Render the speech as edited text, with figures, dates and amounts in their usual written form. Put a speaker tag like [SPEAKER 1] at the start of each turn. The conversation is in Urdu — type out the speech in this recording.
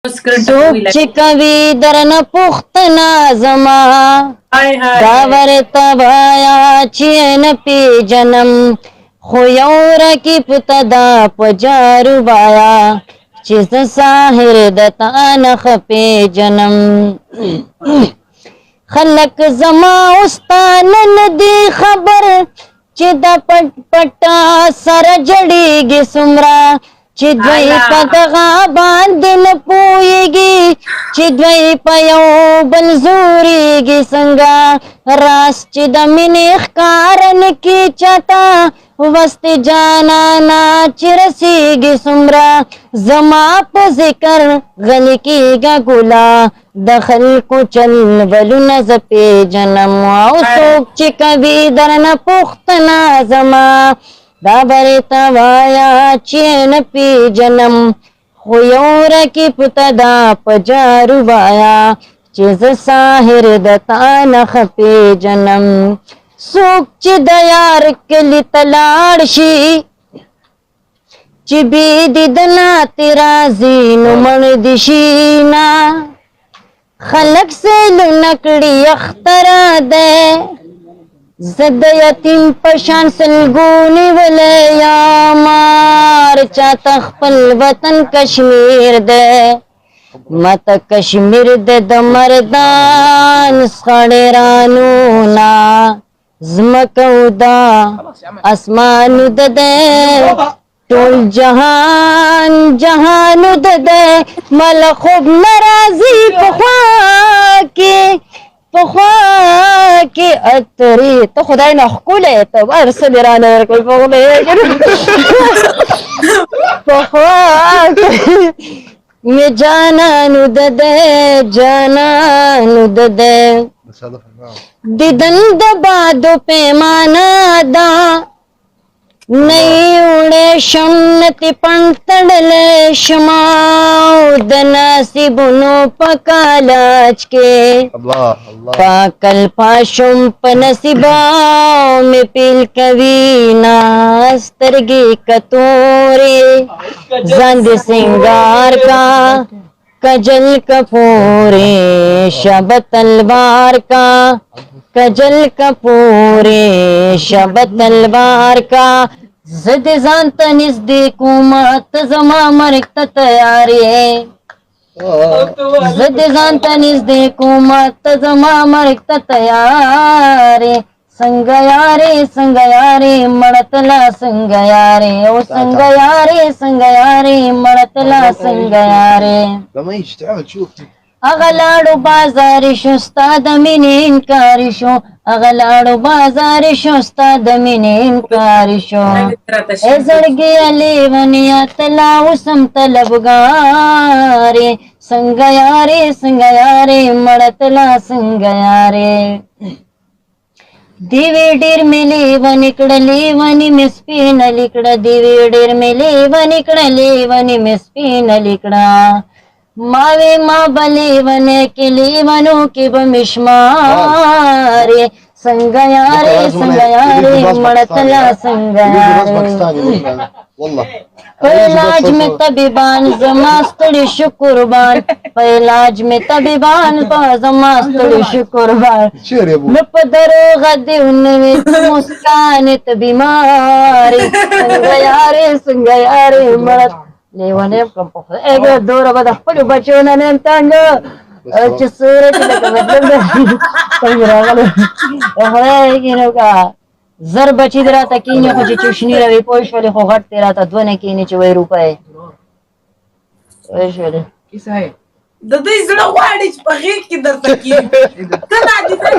[SPEAKER 1] څوک چې کوي درنه پوښتنه زما داور ته وایا چې نه پیژنم خو یو رقیب ته دا په جارو وایا چې زه ساحر د تا نه ښه پیژنم خلک زما اوس تا نن دي خبر چې دا پټ پټه سره جړېږي څومره چې دوی په دغه باندې نه پوهېږي چې دوی په یو بل زورېږي څنګه راز چې د مینې ښکاره نه کړي چاته وستې جانانه چې رسېږي څومره زما په ذکر غلي کېږه ګله د خلکو چل ولونه زه پېژنم او څوک چې کوي درنه پوښتنه زما دا برې ته وایا چې نه پیژنم خو یو رقیب ته دا په جارو وایا چې زه ساحر د تا نه ښه پیژنم څوک چې د یار کلي ته لاړ شي چې بې دیدنه ترې راځي نو مړ دې شي نه خلک سیلونه کړي اختره دی زه د یتیم په شان سلګونې ولی یامار چاته خپل وطن کشمیر دی ماته کشمیر دی د مردان سخړېرانو نه ځمکه دا اسمانو د دی ټول جهان جهانو د دی مله خوب نه راځي پخوا کې پخوا کې اترې ته خدای نه ښکلی ته هر څه مې رانه ورکړل په خدای پخوا کې مې جانانو د دی جانانو د دی دیدن د بادو پیمانه ده نه وړی شم نه تې پڼ تړلی شمه د نصیبونو په کالاج کې پاکل پاشم په نصیبه مې پیل کوي نه سترګې کتورې ځان دې سنګار کا کجل کپورے شب تلوار کا کجل کپورے شب تلوار کا زد ځان ته نږدې کوم ته زما مرګ ته تیار یې زد ځان ته نږدې کوم ته زما مرګ ته تیار یې څنګه یارې څنګه یارې مړه تله څنګه یارې او څنګه یارې څنګه یارې مړه تله څنګه یارې هغه لاړو بازارې شو ستا د مینې انکارې شو هغه لاړو بازارې شو ستا د مینې انکارې شو ای زړګیه لیونیه ته لا اوس هم طلبګارې څنګه یارې څنګه یارې مړه تله څنګه یارې دیوی ډیر مې لیونې کړه لیونې مې سپینه لیکړه دیوی ډیر مې لیونې کړه لیونې مې سپینه لیکړه ماوې ما به لیونې کې لیونو کې به مې شمارې څنګه یارې څنګه یارې مړه تله څنګه یارې په علاج مې طبیبان زما ستړي شو قربان په علاج مې طبیبان زما ستړي شو قربان نو په دروغه دې ونوې مسکانې ته بیمارې څنګه یارې څنګه یارې مړه لیونی کړم په خدای دوره به د خپلو بچو نه نه یم تنګه چې سوره چې لکه مطلب ده څنګه راغلی خدای کې نو که زر بچی دې راته کېني خو چې چوشني روي پوه شولې خو غټ دې راته دوه نه کېني چې وایي روپۍ پوه شولې
[SPEAKER 2] د دوی زړه غواړي چې په غېږ کې درته کېږي ته نادیده